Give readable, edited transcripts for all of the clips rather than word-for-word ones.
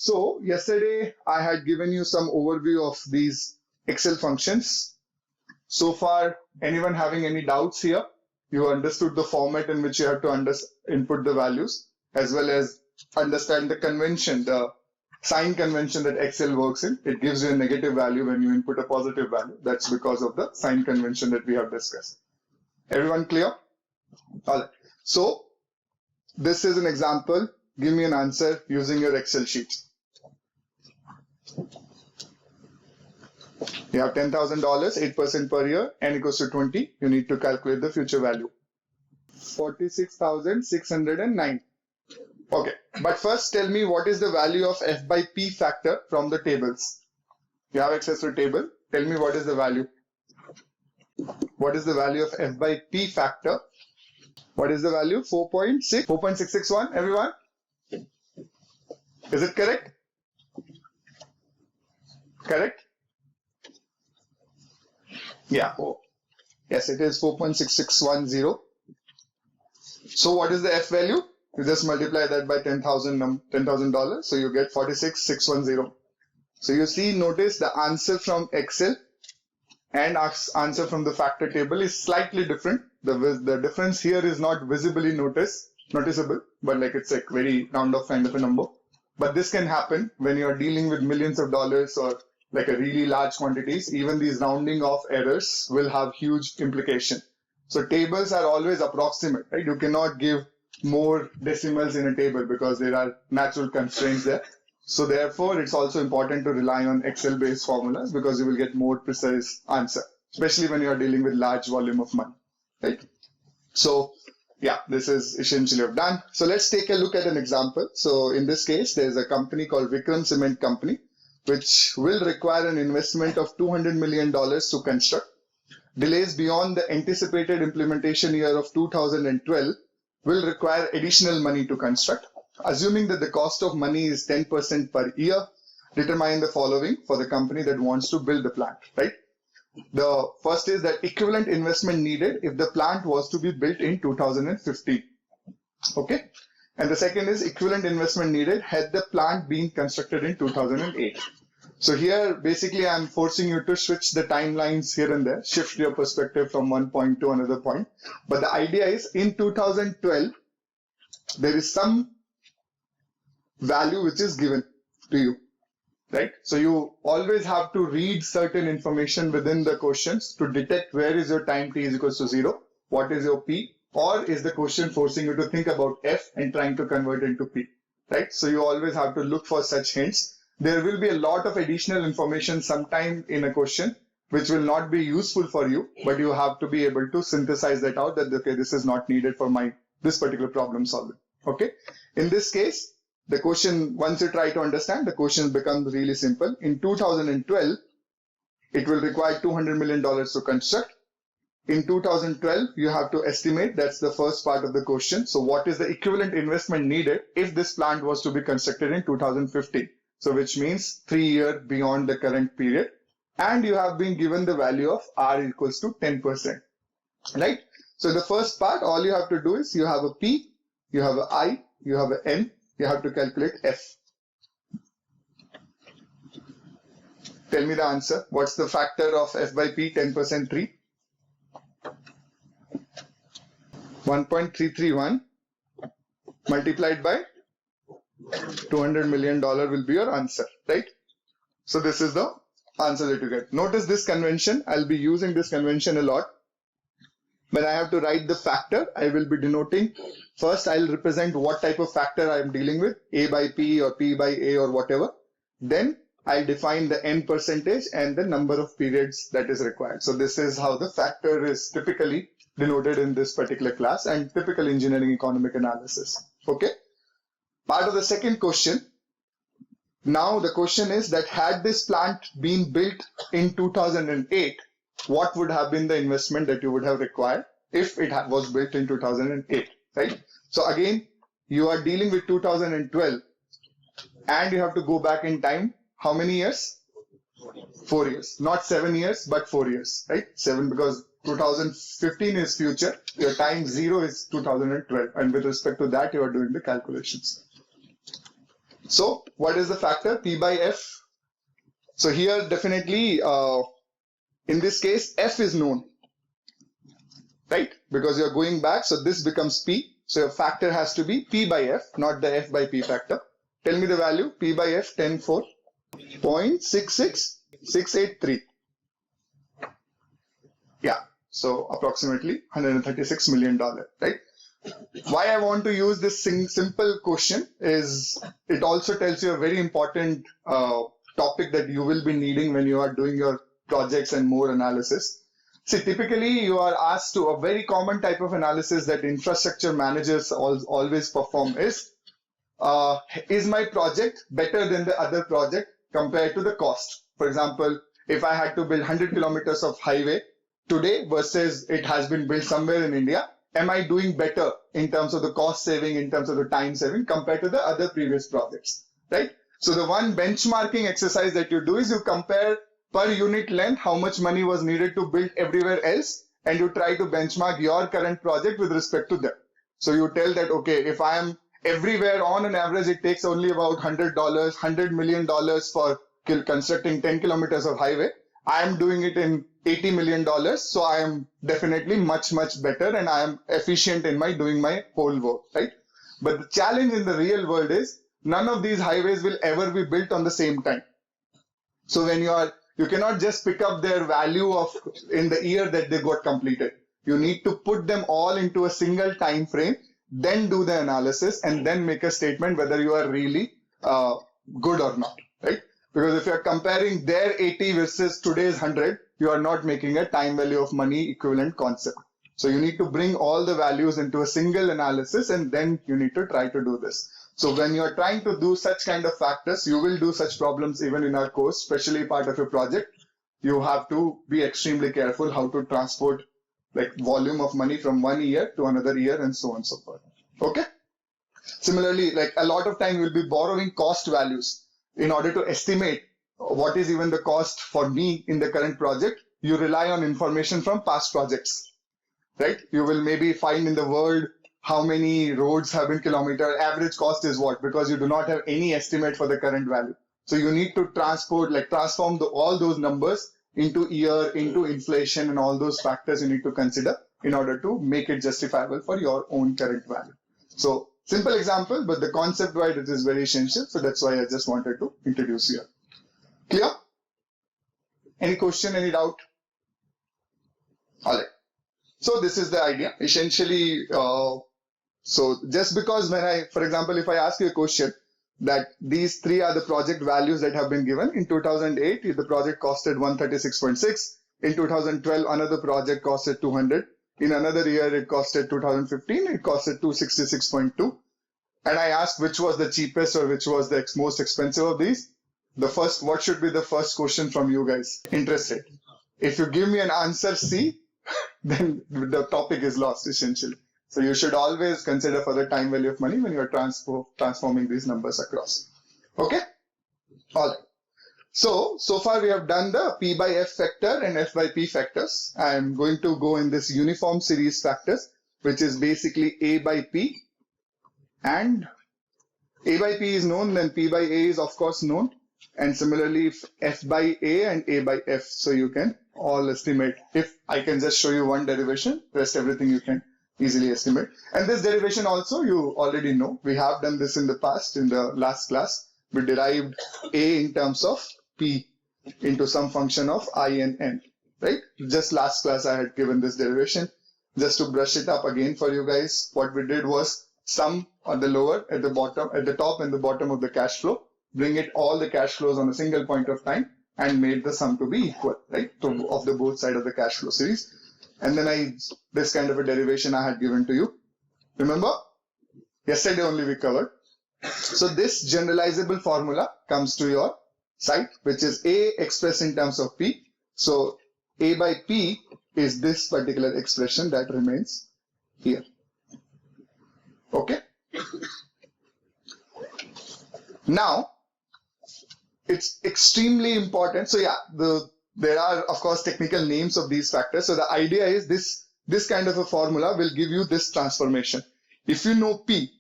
So yesterday I had given you some overview of these Excel functions. So far, anyone having any doubts here? You understood the format in which you have to input the values, as well as understand the convention, the sign convention that Excel works in. It gives you a negative value when you input a positive value. That's because of the sign convention that we have discussed. Everyone clear? All right. So this is an example. Give me an answer using your Excel sheet. You have $10,000, 8% per year, n equals to 20. You need to calculate the future value. 46,609. Okay, but first tell me what is the value of f by p factor from the tables. You have access to table. Tell me what is the value. What is the value of f by p factor? What is the value? 4.661, everyone? Is it correct? Correct? Yeah. Oh. Yes, it is 4.6610. So what is the f value? You just multiply that by $10,000, so you get 46,610. So you see, notice the answer from Excel and answer from the factor table is slightly different. The difference here is not visibly noticeable, but like it's like very round off kind of a number. But this can happen when you are dealing with millions of dollars or like a really large quantities. Even these rounding off errors will have huge implication. So tables are always approximate, right? You cannot give more decimals in a table because there are natural constraints there. So therefore, it's also important to rely on Excel-based formulas because you will get more precise answer, especially when you are dealing with large volume of money, right? So yeah, this is essentially done. So let's take a look at an example. So in this case, there's a company called Vikram Cement Company, which will require an investment of $200 million to construct. Delays beyond the anticipated implementation year of 2012 will require additional money to construct. Assuming that the cost of money is 10% per year, determine the following for the company that wants to build the plant, right? The first is that equivalent investment needed if the plant was to be built in 2015. Okay. And the second is equivalent investment needed had the plant been constructed in 2008. So here, basically, I'm forcing you to switch the timelines here and there, shift your perspective from one point to another point. But the idea is in 2012, there is some value which is given to you, right? So you always have to read certain information within the questions to detect where is your time t is equals to 0, what is your p, or is the question forcing you to think about f and trying to convert into p, right? So you always have to look for such hints. There will be a lot of additional information sometime in a question which will not be useful for you, but you have to be able to synthesize that out that, okay, this is not needed for this particular problem solving. Okay. In this case, the question, once you try to understand, the question becomes really simple. In 2012, it will require $200 million to construct. In 2012, you have to estimate, that's the first part of the question. So what is the equivalent investment needed if this plant was to be constructed in 2015? So which means 3 years beyond the current period. And you have been given the value of R equals to 10%, right? So the first part, all you have to do is you have a P, you have a I, you have a N, you have to calculate F. Tell me the answer. What's the factor of F by P, 10% 3? 1.331 multiplied by $200 million will be your answer, right? So this is the answer that you get. Notice this convention. I'll be using this convention a lot. When I have to write the factor, I will be denoting. First, I'll represent what type of factor I am dealing with, A by P or P by A or whatever. Then I'll define the n percentage and the number of periods that is required. So this is how the factor is typically denoted in this particular class and typical engineering economic analysis. Okay. Part of the second question. Now the question is that had this plant been built in 2008, what would have been the investment that you would have required if it was built in 2008, right? So again, you are dealing with 2012 and you have to go back in time. How many years? 4 years. Not 7 years, but 4 years, right? 7 because 2015 is future. Your time 0 is 2012. And with respect to that, you are doing the calculations. So what is the factor? P by F. So here definitely, in this case, F is known, right? Because you're going back, so this becomes P. So your factor has to be P by F, not the F by P factor. Tell me the value. P by F, 10.4.66683. Yeah, so approximately $136 million, right? Why I want to use this simple question is it also tells you a very important topic that you will be needing when you are doing your projects and more analysis. See, typically you are asked to a very common type of analysis that infrastructure managers always perform is my project better than the other project compared to the cost? For example, if I had to build 100 kilometers of highway today versus it has been built somewhere in India, am I doing better in terms of the cost saving, in terms of the time saving compared to the other previous projects, right? So the one benchmarking exercise that you do is you compare per unit length how much money was needed to build everywhere else, and you try to benchmark your current project with respect to them. So you tell that, okay, if I am everywhere on an average, it takes only about $100 million for constructing 10 kilometers of highway. I am doing it in $80 million. So I am definitely much better, and I am efficient in doing my whole work, right? But the challenge in the real world is none of these highways will ever be built on the same time. So when you cannot just pick up their value of in the year that they got completed. You need to put them all into a single time frame, then do the analysis, and then make a statement whether you are really good or not, right? Because if you're comparing their 80 versus today's 100, you are not making a time value of money equivalent concept. So you need to bring all the values into a single analysis, and then you need to try to do this. So when you're trying to do such kind of factors, you will do such problems even in our course, especially part of your project. You have to be extremely careful how to transport like volume of money from one year to another year and so on and so forth. Okay. Similarly, like a lot of time you'll be borrowing cost values in order to estimate what is even the cost for me in the current project. You rely on information from past projects, right? You will maybe find in the world how many roads have been kilometer, average cost is what, because you do not have any estimate for the current value. So you need to transform all those numbers into year, into inflation, and all those factors you need to consider in order to make it justifiable for your own current value. So simple example, but the concept wise it is very essential. So that's why I just wanted to introduce here. Clear? Any question, any doubt? All right. So this is the idea. Essentially, so just because for example, if I ask you a question that these three are the project values that have been given. In 2008, the project costed 136.6. In 2012, another project costed 200. In another year, it costed 2015, it costed 266.2. And I asked which was the cheapest or which was the most expensive of these. What should be the first question from you guys? Interest rate. If you give me an answer C, then the topic is lost essentially. So you should always consider for the time value of money when you're transforming these numbers across. Okay? All right. So far we have done the P by F factor and F by P factors. I'm going to go in this uniform series factors, which is basically A by P, and A by P is known, then P by A is of course known, and similarly F by A and A by F. So you can all estimate. If I can just show you one derivation, rest everything you can easily estimate. And this derivation also you already know. We have done this in the past. In the last class, we derived A in terms of P into some function of I and N, right? Just last class I had given this derivation. Just to brush it up again for you guys, what we did was sum at the lower, at the bottom, at the top and the bottom of the cash flow, bring it all the cash flows on a single point of time and made the sum to be equal, right? Of the both side of the cash flow series. And then this kind of a derivation I had given to you. Remember? Yesterday only we covered. So this generalizable formula comes to your side, which is A expressed in terms of P. So A by P is this particular expression that remains here. Okay. Now, it's extremely important. So yeah, there are of course technical names of these factors. So the idea is this kind of a formula will give you this transformation. If you know P,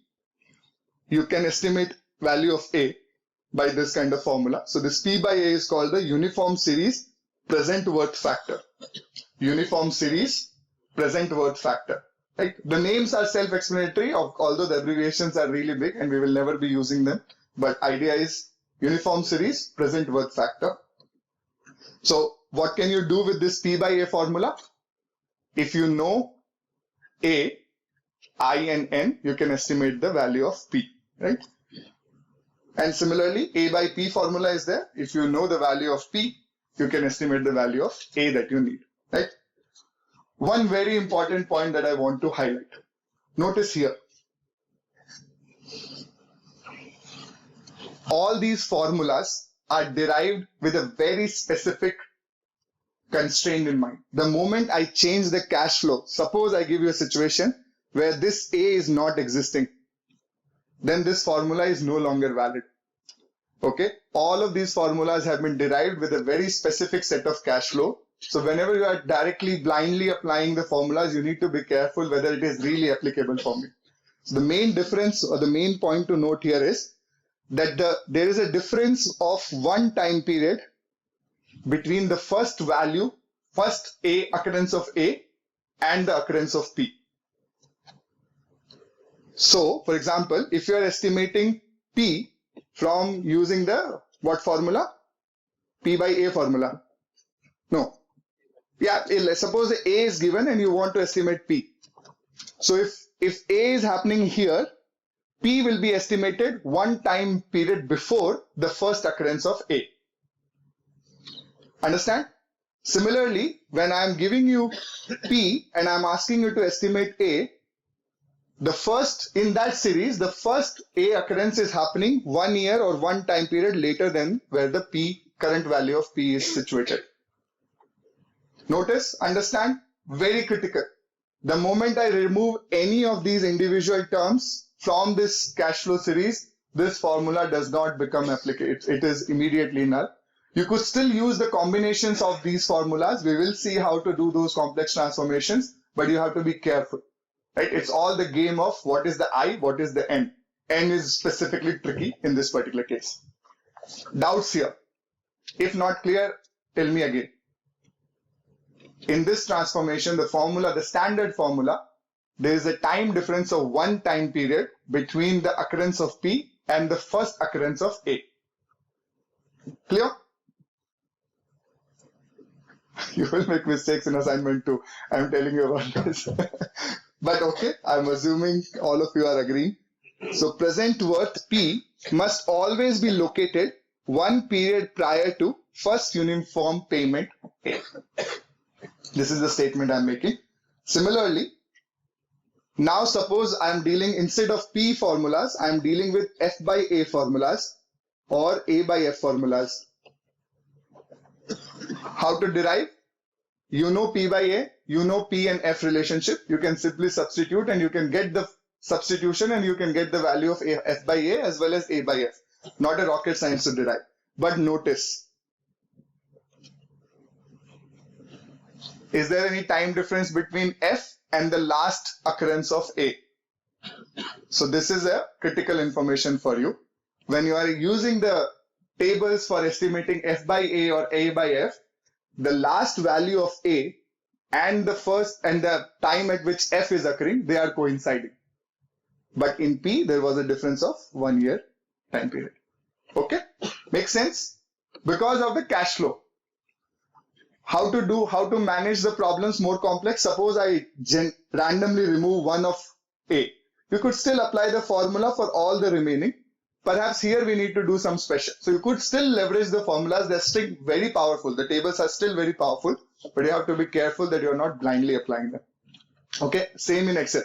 you can estimate value of A by this kind of formula. So this P by A is called the uniform series present worth factor. Uniform series present worth factor. Right? The names are self-explanatory, although the abbreviations are really big and we will never be using them. But idea is uniform series present worth factor. So what can you do with this P by A formula? If you know A, I and N, you can estimate the value of P, right? And similarly, A by P formula is there. If you know the value of P, you can estimate the value of A that you need, right? One very important point that I want to highlight. Notice here. All these formulas are derived with a very specific constraint in mind. The moment I change the cash flow, suppose I give you a situation where this A is not existing, then this formula is no longer valid. Okay, all of these formulas have been derived with a very specific set of cash flow. So whenever you are directly blindly applying the formulas, you need to be careful whether it is really applicable for me. So the main difference or the main point to note here is that there is a difference of one time period between the first value, first A occurrence of A and the occurrence of P. So, for example, if you are estimating P from using the what formula? P by A formula. No. Yeah, suppose A is given and you want to estimate P. So if A is happening here, P will be estimated one time period before the first occurrence of A. Understand? Similarly, when I am giving you P and I am asking you to estimate A, the first, in that series, the first A occurrence is happening 1 year or one time period later than where the P, current value of P is situated. Notice, understand, very critical. The moment I remove any of these individual terms from this cash flow series, this formula does not become applicable. It is immediately null. You could still use the combinations of these formulas. We will see how to do those complex transformations, but you have to be careful. Right? It's all the game of what is the I, what is the N. N is specifically tricky in this particular case. Doubts here? If not clear, tell me again. In this transformation, the formula, the standard formula, there is a time difference of one time period between the occurrence of P and the first occurrence of A. Clear? You will make mistakes in assignment too. I'm telling you about this. But okay, I'm assuming all of you are agreeing. So present worth P must always be located one period prior to first uniform payment A. This is the statement I'm making. Similarly, now suppose I'm dealing, instead of P formulas, I'm dealing with F by A formulas or A by F formulas. How to derive? You know P by A, you know P and F relationship. You can simply substitute and you can get the substitution and you can get the value of F by A as well as A by F. Not a rocket science to derive. But notice, is there any time difference between F and the last occurrence of A? So this is a critical information for you. When you are using the tables for estimating F by A or A by F, the last value of A and the first and the time at which F is occurring, they are coinciding. But in P, there was a difference of 1 year time period. Okay? Makes sense? Because of the cash flow. How to manage the problems more complex? Suppose I randomly remove one of A. You could still apply the formula for all the remaining. Perhaps here we need to do some special. So you could still leverage the formulas. They're still very powerful. The tables are still very powerful, but you have to be careful that you're not blindly applying them. Okay, same in Excel.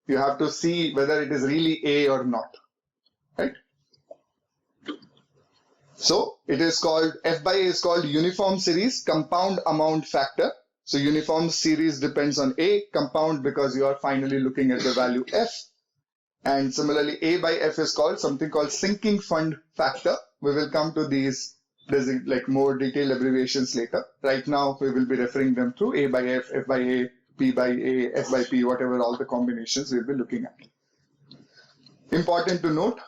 You have to see whether it is really A or not, right? So it is called, F by A is called uniform series compound amount factor. So uniform series depends on A, compound because you are finally looking at the value F. And similarly, A by F is called something called sinking fund factor. We will come to these like more detailed abbreviations later. Right now, we will be referring them to A by F, F by A, P by A, F by P, whatever all the combinations we'll be looking at. Important to note,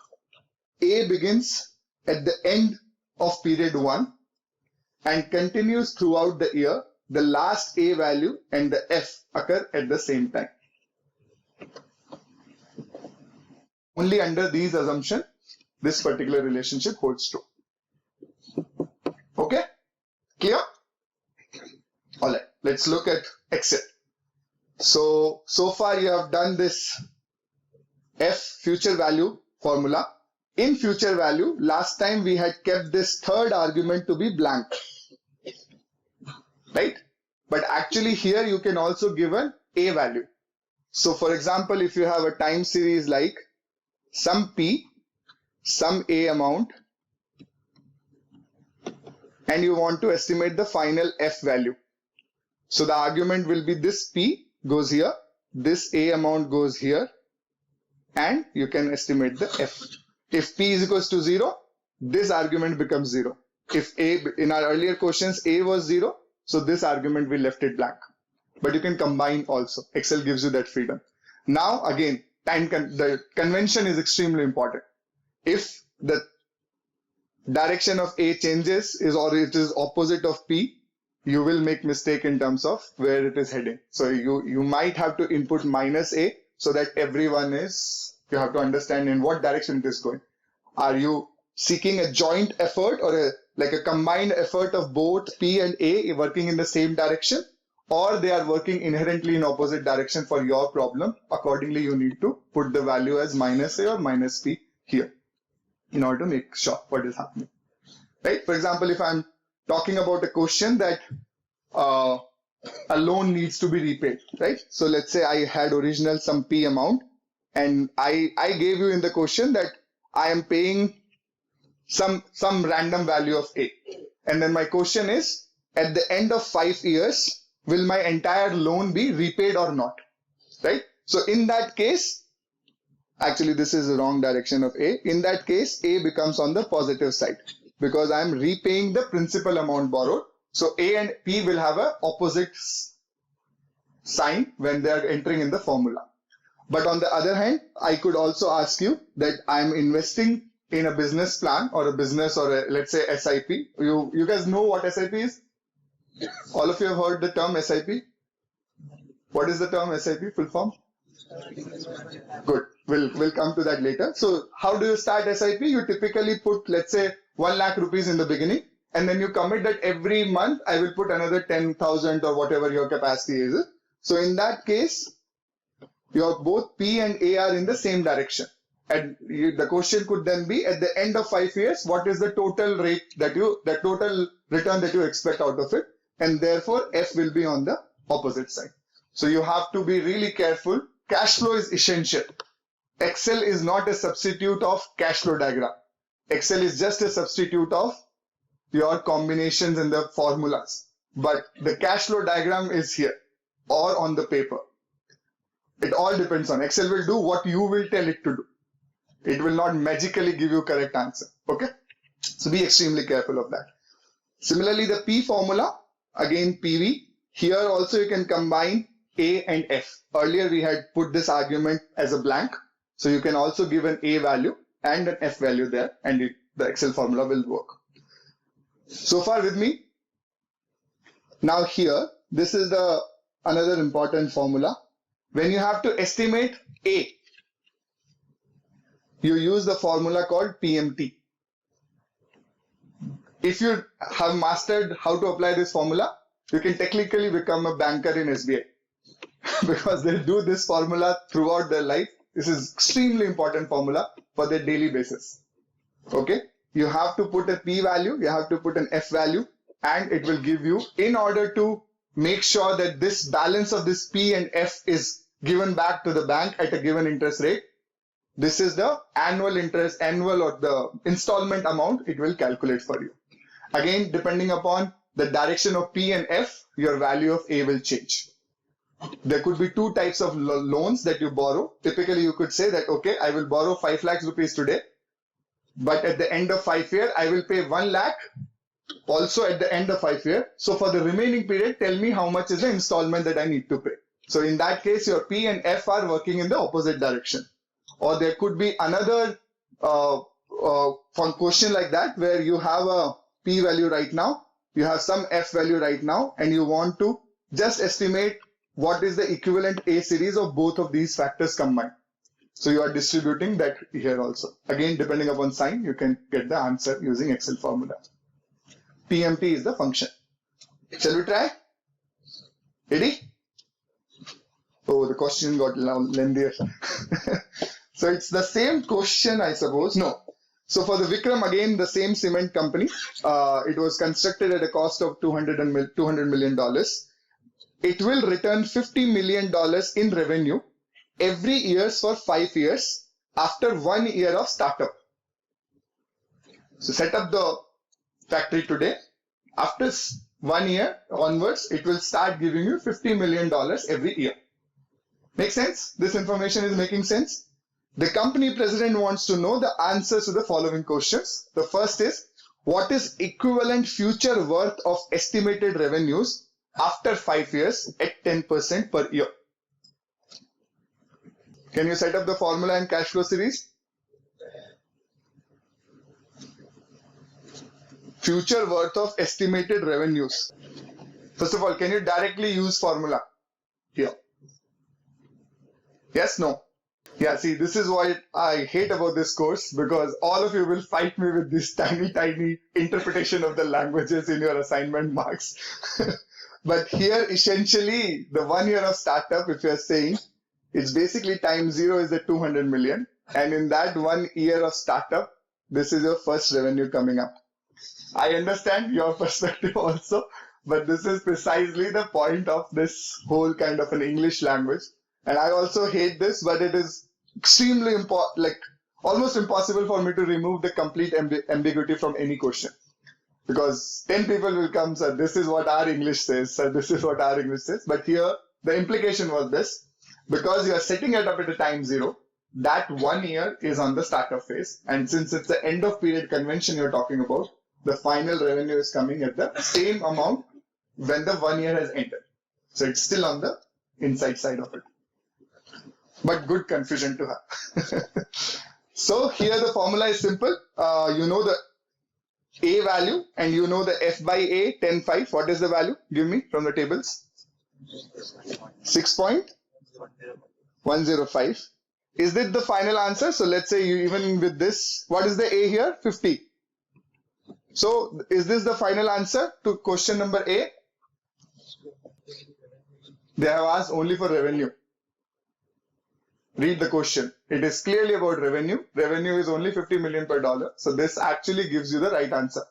A begins at the end of period 1 and continues throughout the year, the last A value and the F occur at the same time. Only under these assumptions, this particular relationship holds true. Okay? Clear? Alright, let's look at Excel. So far you have done this F future value formula. In future value, last time we had kept this third argument to be blank. Right? But actually here you can also give an A value. So for example, if you have a time series like some P, some A amount, and you want to estimate the final F value. So the argument will be this P goes here, this A amount goes here, and you can estimate the F. If P is equals to 0, this argument becomes 0. If A, in our earlier questions, A was 0, so this argument we left it blank. But you can combine also. Excel gives you that freedom. Now again, the convention is extremely important. If the direction of A changes or it is opposite of P, you will make mistake in terms of where it is heading. So you might have to input minus A so that everyone is, you have to understand in what direction it is going. Are you seeking a joint effort or like a combined effort of both P and A working in the same direction, or they are working inherently in opposite direction for your problem? Accordingly, you need to put the value as minus A or minus P here in order to make sure what is happening. Right? For example, if I'm talking about a question that a loan needs to be repaid, right? So let's say I had original some P amount and I gave you in the question that I am paying some random value of A. And then my question is, at the end of 5 years, will my entire loan be repaid or not? Right? So in that case, actually this is the wrong direction of A. In that case, A becomes on the positive side because I am repaying the principal amount borrowed. So A and P will have a opposite sign when they are entering in the formula. But on the other hand, I could also ask you that I am investing in a business plan or a business or a, let's say SIP. You guys know what SIP is? All of you have heard the term SIP? What is the term SIP, full form? Good. We'll come to that later. So how do you start SIP? You typically put, let's say, 1 lakh rupees in the beginning, and then you commit that every month I will put another 10,000 or whatever your capacity is. So in that case, your both P and A are in the same direction. And the question could then be, at the end of 5 years, what is the total rate that the total return that you expect out of it? And therefore, F will be on the opposite side. So you have to be really careful. Cash flow is essential. Excel is not a substitute of cash flow diagram. Excel is just a substitute of your combinations in the formulas. But the cash flow diagram is here or on the paper. It all depends on Excel will do what you will tell it to do. It will not magically give you correct answer. Okay? So be extremely careful of that. Similarly, the P formula, again PV. Here also you can combine A and F. Earlier we had put this argument as a blank. So you can also give an A value and an F value there, and the Excel formula will work. So far with me? Now here, this is another important formula. When you have to estimate A, you use the formula called PMT. If you have mastered how to apply this formula, you can technically become a banker in SBI because they do this formula throughout their life. This is extremely important formula for their daily basis. Okay, you have to put a P value, you have to put an F value, and it will give you, in order to make sure that this balance of this P and F is given back to the bank at a given interest rate. This is the annual or the installment amount it will calculate for you. Again, depending upon the direction of P and F, your value of A will change. There could be 2 types of loans that you borrow. Typically, you could say that, okay, I will borrow 5 lakhs rupees today, but at the end of 5 years, I will pay 1 lakh also at the end of 5 years. So for the remaining period, tell me how much is the installment that I need to pay. So in that case, your P and F are working in the opposite direction. Or there could be another for a question like that where you have a p value right now, you have some f value right now, and you want to just estimate what is the equivalent A series of both of these factors combined. So you are distributing that here also. Again, depending upon sign, you can get the answer using Excel formula. PMP is the function. Shall we try? Ready? Oh, the question got lengthier. So it's the same question, I suppose. No. So for the Vikram, again, the same cement company. It was constructed at a cost of $200 million. It will return $50 million in revenue every year for 5 years after 1 year of startup. So set up the factory today. After 1 year onwards, it will start giving you $50 million every year. Make sense? This information is making sense? The company president wants to know the answers to the following questions. The first is, what is equivalent future worth of estimated revenues after 5 years at 10% per year? Can you set up the formula and cash flow series? Future worth of estimated revenues. First of all, can you directly use formula here? Yes, no? Yeah, see, this is what I hate about this course, because all of you will fight me with this tiny interpretation of the languages in your assignment marks. But here, essentially, the 1 year of startup, if you're saying, it's basically time 0 is the 200 million. And in that 1 year of startup, this is your first revenue coming up. I understand your perspective also, but this is precisely the point of this whole kind of an English language. And I also hate this, but it is extremely important, like almost impossible for me to remove the complete ambiguity from any question. Because 10 people will come, sir, this is what our English says, sir, this is what our English says. But here, the implication was this, because you are setting it up at a time 0, that 1 year is on the startup phase. And since it's the end of period convention you're talking about, the final revenue is coming at the same amount when the 1 year has ended. So it's still on the inside side of it. But good confusion to have. So here the formula is simple. You know the A value and you know the F by A, 10, 5. What is the value? Give me from the tables. 6.105. Is it the final answer? So let's say you even with this, what is the A here? 50. So is this the final answer to question number A? They have asked only for revenue. Read the question. It is clearly about revenue. Revenue is only 50 million per dollar. So this actually gives you the right answer.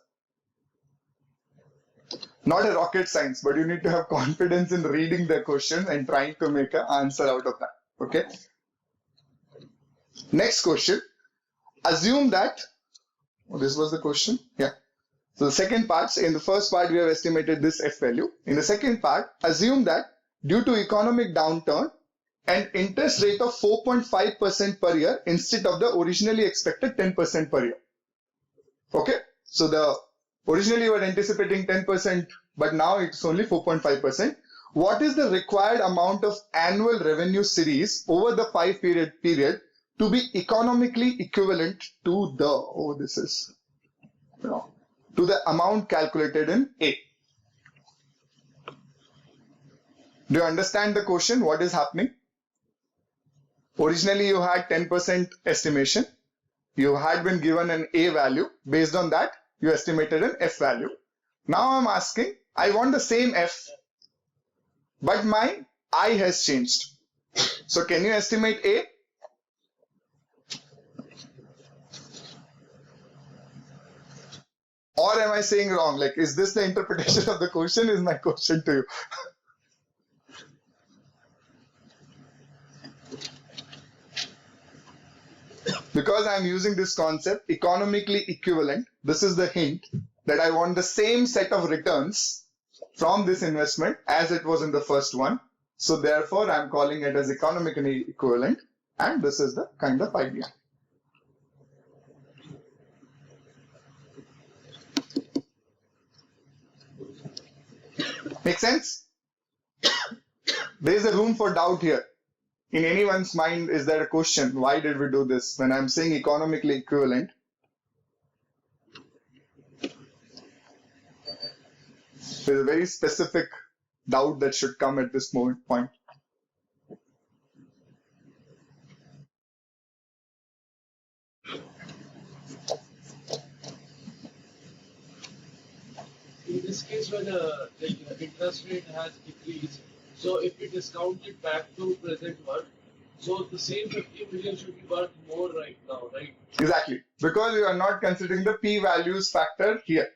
Not a rocket science, but you need to have confidence in reading the question and trying to make an answer out of that. Okay. Next question. Assume that, this was the question. Yeah. So the second part, in the first part, we have estimated this F value. In the second part, assume that due to economic downturn, an interest rate of 4.5% per year instead of the originally expected 10% per year. Okay. So originally you were anticipating 10%, but now it's only 4.5%. What is the required amount of annual revenue series over the 5-year period to be economically equivalent to the, to the amount calculated in A? Do you understand the question? What is happening? Originally, you had 10% estimation. You had been given an A value. Based on that, you estimated an F value. Now I'm asking, I want the same F, but my I has changed. So can you estimate A? Or am I saying wrong? Like, is this the interpretation of the question? Is my question to you. Because I'm using this concept, economically equivalent, this is the hint that I want the same set of returns from this investment as it was in the first one. So therefore, I'm calling it as economically equivalent. And this is the kind of idea. Make sense? There is a room for doubt here. In anyone's mind, is there a question? Why did we do this? When I'm saying economically equivalent, There's a very specific doubt that should come at this point. In this case, when the interest rate has decreased, so if we discount it back to present worth, so the same 50 million should be worth more right now, right? Exactly, because you are not considering the p-values factor here.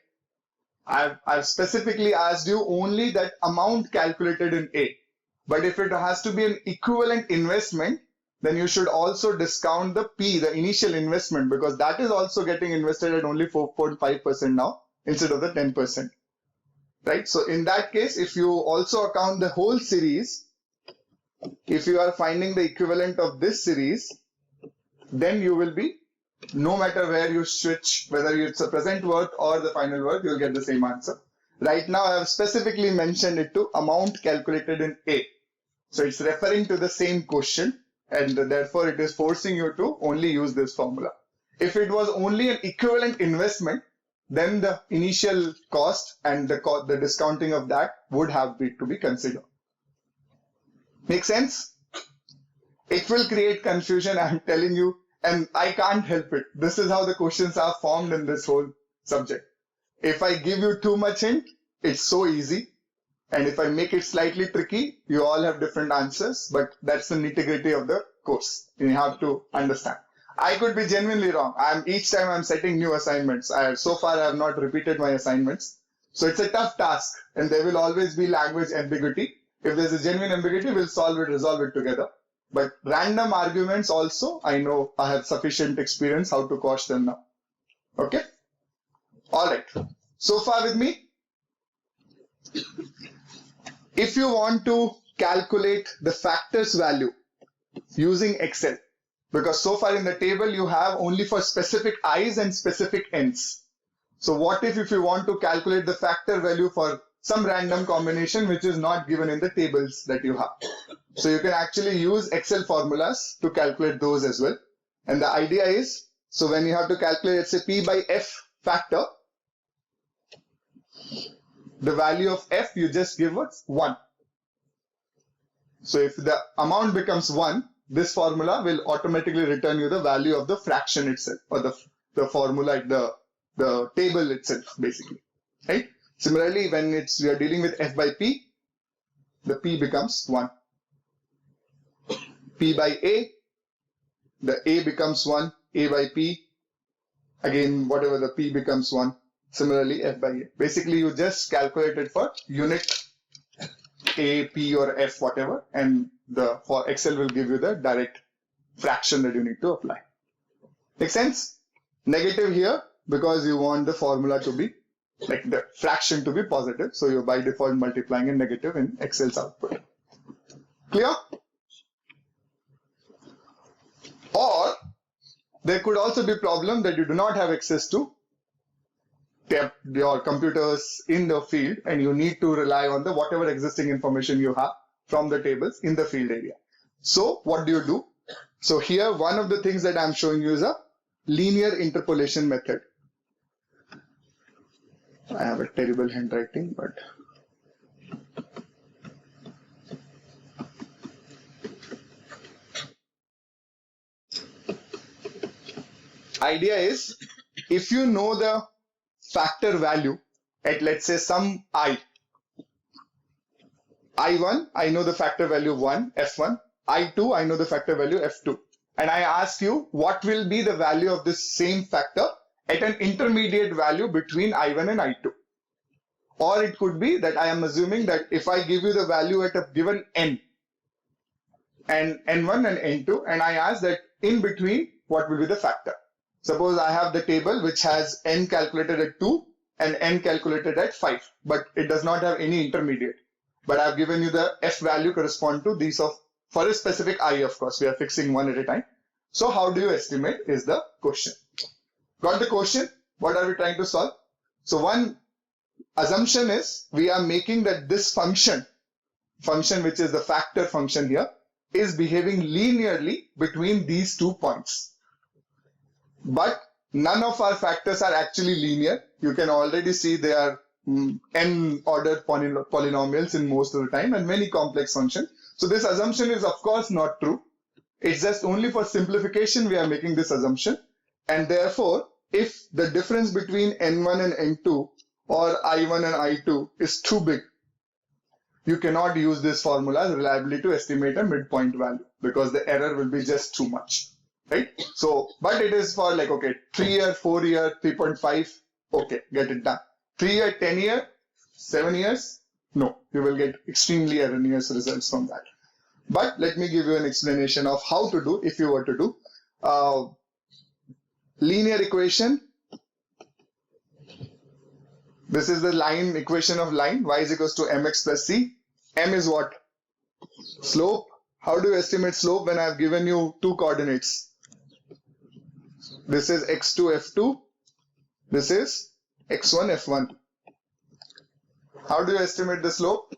I've specifically asked you only that amount calculated in A. But if it has to be an equivalent investment, then you should also discount the P, the initial investment, because that is also getting invested at only 4.5% now instead of the 10%. Right? So in that case, if you also account the whole series, if you are finding the equivalent of this series, then you will be, no matter where you switch, whether it's a present worth or the final worth, you'll get the same answer. Right now, I have specifically mentioned it to amount calculated in A. So it's referring to the same question, and therefore it is forcing you to only use this formula. If it was only an equivalent investment, then the initial cost and the discounting of that would have to be considered. Make sense? It will create confusion, I'm telling you, and I can't help it. This is how the questions are formed in this whole subject. If I give you too much hint, it's so easy. And if I make it slightly tricky, you all have different answers, but that's the nitty-gritty of the course. You have to understand. I could be genuinely wrong. Each time I'm setting new assignments. So far, I have not repeated my assignments. So it's a tough task, and there will always be language ambiguity. If there's a genuine ambiguity, we'll resolve it together. But random arguments also, I know I have sufficient experience how to quash them now. Okay? All right. So far with me? If you want to calculate the factors value using Excel, because so far in the table you have only for specific i's and specific n's. So what if you want to calculate the factor value for some random combination which is not given in the tables that you have? So you can actually use Excel formulas to calculate those as well. And the idea is, so when you have to calculate, let's say P by F factor, the value of F, you just give us 1. So if the amount becomes 1, this formula will automatically return you the value of the fraction itself, or the formula, the table itself, basically. Right? Similarly, when we are dealing with F by P, the P becomes 1. P by A, the A becomes 1, A by P, again, whatever the P becomes 1. Similarly, F by A. Basically, you just calculate it for unit A, P, or F, whatever, and for Excel will give you the direct fraction that you need to apply. Make sense? Negative here because you want the formula to be, like the fraction to be positive. So you're by default multiplying in negative in Excel's output. Clear? Or there could also be a problem that you do not have access to your computers in the field, and you need to rely on the whatever existing information you have from the tables in the field area. So what do? So here, one of the things that I'm showing you is a linear interpolation method. I have a terrible handwriting, but idea is, if you know the factor value at, let's say, some I1, I know the factor value 1, F1, I2, I know the factor value F2. And I ask you, what will be the value of this same factor at an intermediate value between I1 and I2? Or it could be that I am assuming that if I give you the value at a given N, and N1 and N2, and I ask that in between, what will be the factor? Suppose I have the table which has N calculated at 2 and N calculated at 5, but it does not have any intermediate. But I've given you the F value correspond to these for a specific I, of course, we are fixing one at a time. So how do you estimate is the question. Got the question? What are we trying to solve? So one assumption is we are making that this function which is the factor function here, is behaving linearly between these 2 points. But none of our factors are actually linear. You can already see they are n order polynomials in most of the time and many complex functions. So this assumption is of course not true. It's just only for simplification we are making this assumption. And therefore, if the difference between n1 and n2 or I1 and I2 is too big, you cannot use this formula reliably to estimate a midpoint value because the error will be just too much, right? So, but it is for like, okay, 3-year, 4-year, 3.5, okay, get it done. 3-year, 10-year, 7 years, no, you will get extremely erroneous results from that. But let me give you an explanation of how to do if you were to do linear equation. This is the line equation of line y is equals to mx plus c. M is what? Slope. How do you estimate slope when I have given you two coordinates? This is x2 f2. This is x1 f1. How do you estimate the slope?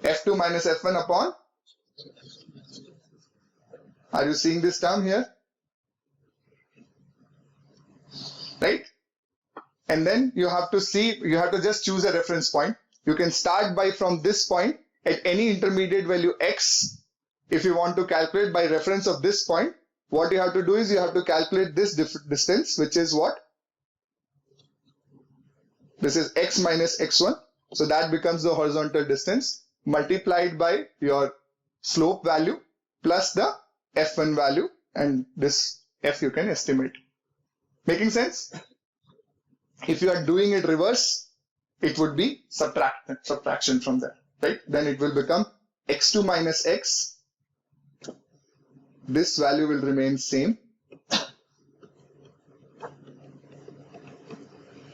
f2 minus f1 upon. Are you seeing this term here? Right? And then you have to see, you have to just choose a reference point. You can start by from this point at any intermediate value x. If you want to calculate by reference of this point, what you have to do is you have to calculate this distance, which is what? This is x minus x1. So that becomes the horizontal distance multiplied by your slope value plus the f1 value, and this f you can estimate. Making sense? If you are doing it reverse, it would be subtraction from there, right? Then it will become x2 minus x. This value will remain same.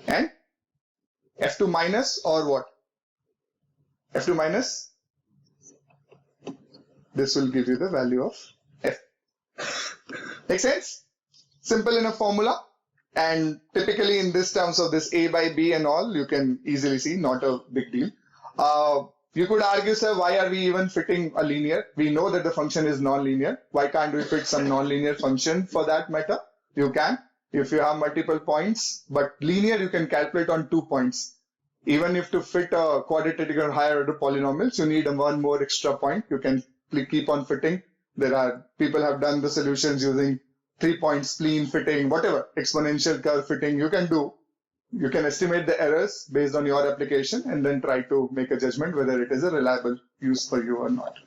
And f2 minus or what? f2 minus. This will give you the value of f. Make sense? Simple enough formula. And typically in this terms of this a by b and all, you can easily see, not a big deal. You could argue, sir, why are we even fitting a linear? We know that the function is non-linear. Why can't we fit some non-linear function for that matter? You can, if you have multiple points, but linear you can calculate on 2 points. Even if to fit a quadratic or higher order polynomials, you need one more extra point. You can keep on fitting. There are people have done the solutions using 3-point spleen fitting, whatever, exponential curve fitting you can do. You can estimate the errors based on your application and then try to make a judgment whether it is a reliable use for you or not.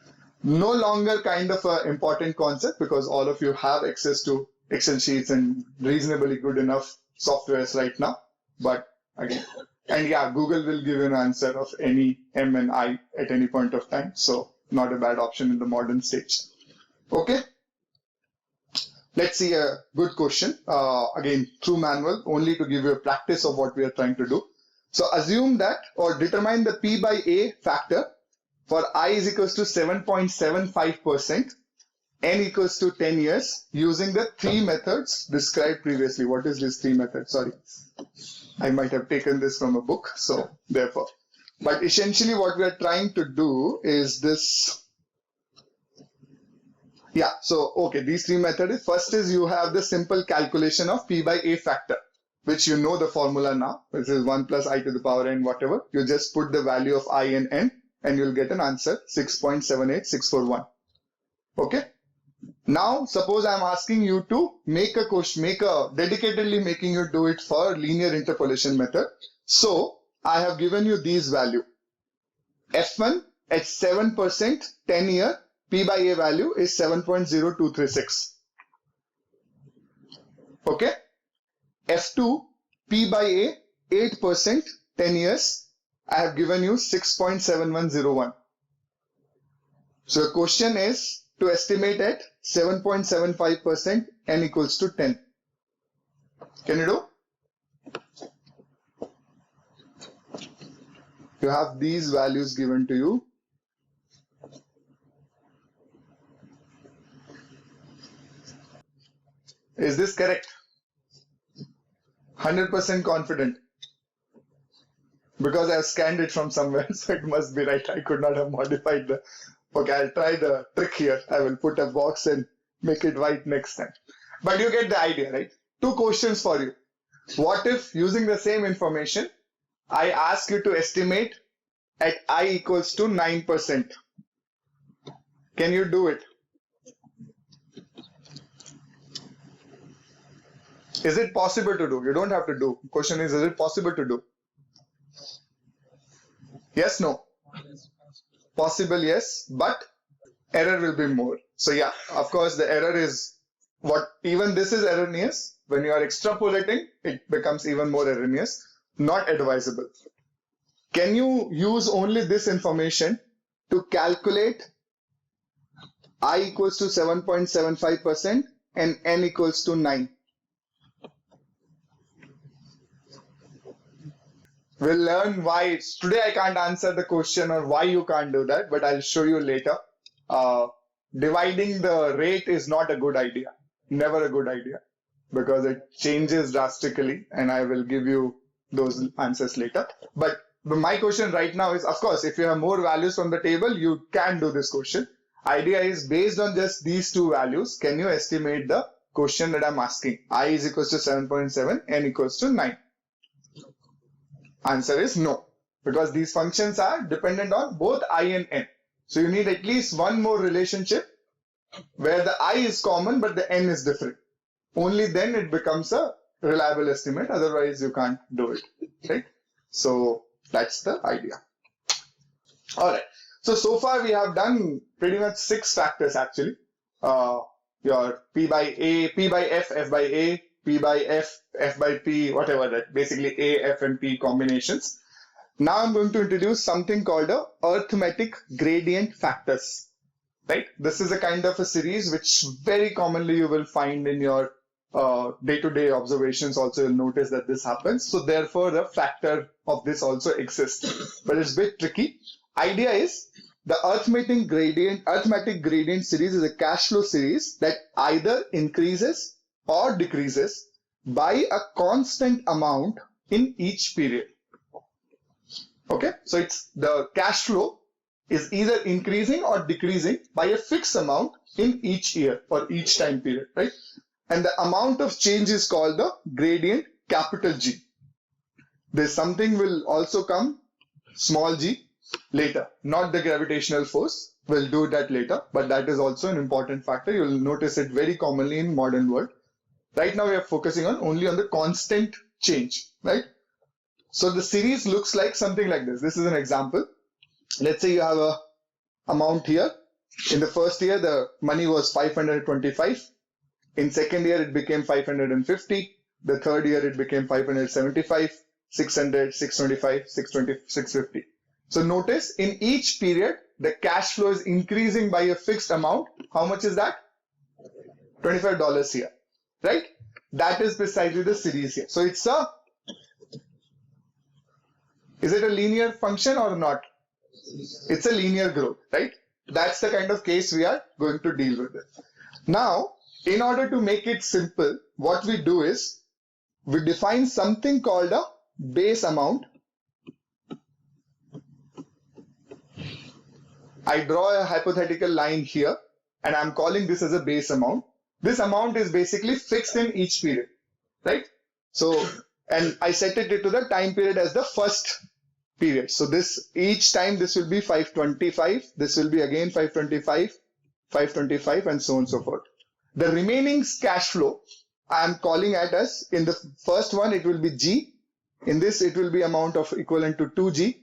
No longer kind of an important concept because all of you have access to Excel sheets and reasonably good enough softwares right now. But again, and yeah, Google will give you an answer of any M and I at any point of time. So not a bad option in the modern stage. Okay. Let's see a good question, again, through manual, only to give you a practice of what we are trying to do. So assume that, or determine the P by A factor for I is equals to 7.75%, N equals to 10 years, using the 3 methods described previously. What is this 3 method? Sorry, I might have taken this from a book, so therefore. But essentially what we are trying to do is this. Yeah, so, okay, these 3 methods. First is you have the simple calculation of P by A factor, which you know the formula now. This is 1 plus I to the power n, whatever. You just put the value of I and n, and you'll get an answer, 6.78641. Okay? Now, suppose I'm asking you to make a question, dedicatedly making you do it for linear interpolation method. So, I have given you these value. F1 at 7%, 10 year, P by A value is 7.0236. Okay. F2, P by A, 8%, 10 years. I have given you 6.7101. So the question is to estimate at 7.75%, N equals to 10. Can you do? You have these values given to you. Is this correct? 100% confident. Because I have scanned it from somewhere, so it must be right. I could not have modified the. Okay, I'll try the trick here. I will put a box and make it white next time. But you get the idea, right? 2 questions for you. What if using the same information, I ask you to estimate at I equals to 9%? Can you do it? Is it possible to do? You don't have to do. Question is it possible to do? Yes, no. Possible, yes, but error will be more. So yeah, of course the error is what, even this is erroneous. When you are extrapolating, it becomes even more erroneous, not advisable. Can you use only this information to calculate I equals to 7.75% and n equals to 9? We'll learn why. Today I can't answer the question or why you can't do that, but I'll show you later. Dividing the rate is not a good idea. Never a good idea, because it changes drastically, and I will give you those answers later. But my question right now is, of course, if you have more values from the table, you can do this question. Idea is, based on just these two values, can you estimate the question that I'm asking? I is equals to 7.7, n equals to 9. Answer is no, because these functions are dependent on both I and n. So you need at least one more relationship where the I is common but the n is different. Only then it becomes a reliable estimate, otherwise you can't do it, right? So that's the idea. Alright, so far we have done pretty much 6 factors actually. Your P by A, P by F, F by A, P by F, F by P, whatever that, basically A, F and P combinations. Now I'm going to introduce something called a arithmetic gradient factors, right? This is a kind of a series which very commonly you will find in your day-to-day observations. Also, you'll notice that this happens. So therefore, the factor of this also exists, but it's a bit tricky. Idea is, the arithmetic gradient series is a cash flow series that either increases or decreases by a constant amount in each period. Okay, so it's the cash flow is either increasing or decreasing by a fixed amount in each year or each time period, right? And the amount of change is called the gradient, capital G. There's something will also come, small g, later, not the gravitational force. We'll do that later, but that is also an important factor. You'll notice it very commonly in modern world. Right now we are focusing on only on the constant change, right? So the series looks like something like this. This is an example. Let's say you have a amount here. In the first year, the money was 525. In second year, it became 550. The third year, it became 575, 600, 625, 620, 650. So notice in each period, the cash flow is increasing by a fixed amount. How much is that? $25 here, right? That is precisely the series here. So it's a, is it a linear function or not? It's a linear growth, right? That's the kind of case we are going to deal with it. Now, in order to make it simple, what we do is we define something called a base amount. I draw a hypothetical line here and I'm calling this as a base amount. This amount is basically fixed in each period, right? So, and I set it to the time period as the first period. So this, each time this will be 525, this will be again 525, 525 and so on and so forth. The remaining cash flow, I am calling it as, in the first one it will be G. In this it will be amount of equivalent to 2G,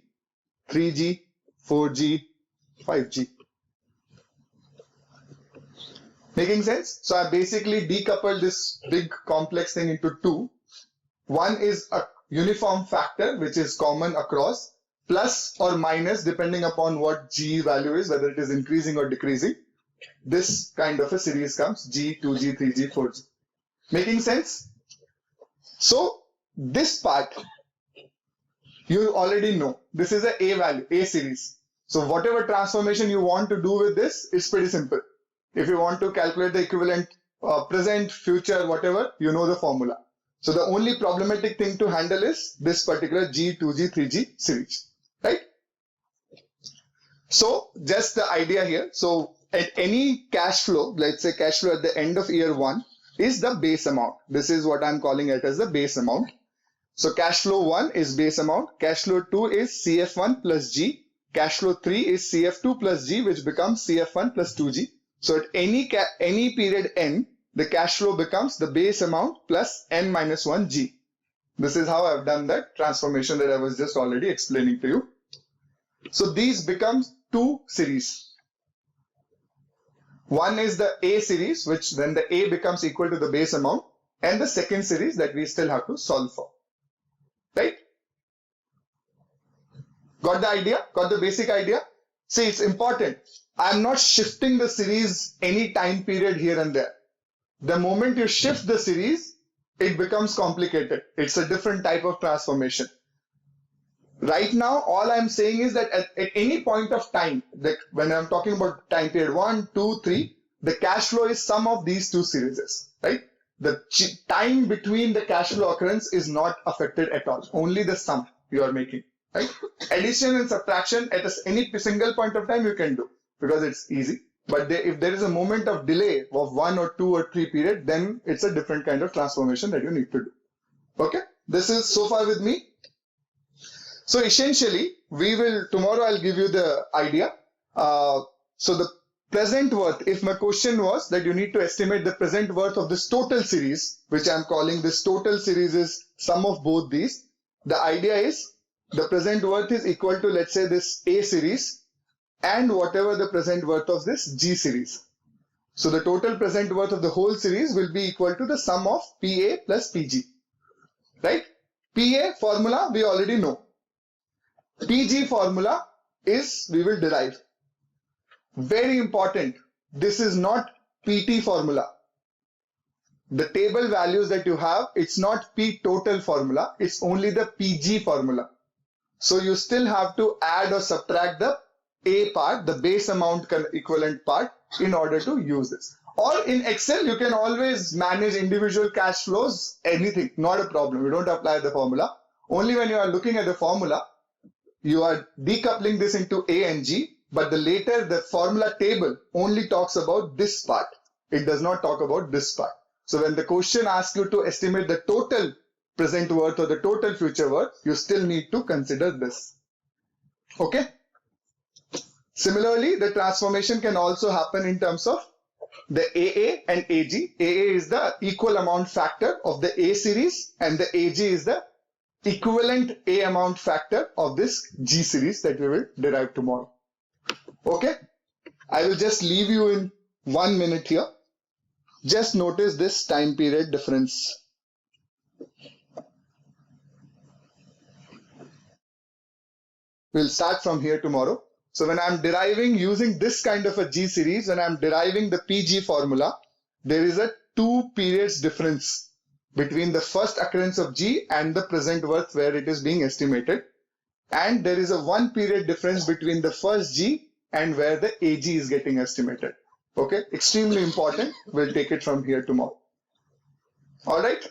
3G, 4G, 5G. Making sense? So I basically decoupled this big complex thing into two. One is a uniform factor which is common across, plus or minus depending upon what G value is, whether it is increasing or decreasing. This kind of a series comes G, 2G, 3G, 4G. Making sense? So this part you already know. This is a value, A series. So whatever transformation you want to do with this is pretty simple. If you want to calculate the equivalent present, future, whatever, you know the formula. So the only problematic thing to handle is this particular G, 2G, 3G series, right? So just the idea here. So at any cash flow, let's say cash flow at the end of year 1, is the base amount. This is what I'm calling it as the base amount. So cash flow 1 is base amount. Cash flow 2 is CF1 plus G. Cash flow 3 is CF2 plus G, which becomes CF1 plus 2G. So at any period n, the cash flow becomes the base amount plus n minus 1 G. This is how I've done that transformation that I was just already explaining to you. So these become two series. One is the A series, which then the A becomes equal to the base amount, and the second series that we still have to solve for. Right? Got the idea? Got the basic idea? See, it's important. I'm not shifting the series any time period here and there. The moment you shift the series, it becomes complicated. It's a different type of transformation. Right now, all I'm saying is that at any point of time, that when I'm talking about time period 1, 2, 3, the cash flow is sum of these two series, right? The time between the cash flow occurrence is not affected at all. Only the sum you are making, right? Addition and subtraction at any single point of time you can do because it's easy. But if there is a moment of delay of 1 or 2 or 3 period, then it's a different kind of transformation that you need to do. Okay? This is so far with me. So essentially, tomorrow I'll give you the idea. So the present worth, if my question was that you need to estimate the present worth of this total series, which I'm calling this total series is sum of both these. The idea is the present worth is equal to, let's say, this A series and whatever the present worth of this G series. So the total present worth of the whole series will be equal to the sum of PA plus PG. Right? PA formula we already know. PG formula is we will derive. Very important. This is not PT formula. The table values that you have, it's not P total formula. It's only the PG formula. So you still have to add or subtract the A part, the base amount equivalent part in order to use this. Or in Excel, you can always manage individual cash flows, anything, not a problem. You don't apply the formula. Only when you are looking at the formula, you are decoupling this into A and G, but the formula table only talks about this part. It does not talk about this part. So when the question asks you to estimate the total present worth or the total future worth, you still need to consider this. Okay? Similarly, the transformation can also happen in terms of the AA and AG. AA is the equal amount factor of the A series and the AG is the equivalent A amount factor of this G series that we will derive tomorrow. Okay? I will just leave you in 1 minute here. Just notice this time period difference. We'll start from here tomorrow. So when I'm deriving using this kind of a G series, when I'm deriving the PG formula, there is a 2 periods difference between the first occurrence of G and the present worth where it is being estimated. And there is a 1 period difference between the first G and where the AG is getting estimated. Okay, extremely important. We'll take it from here tomorrow. All right.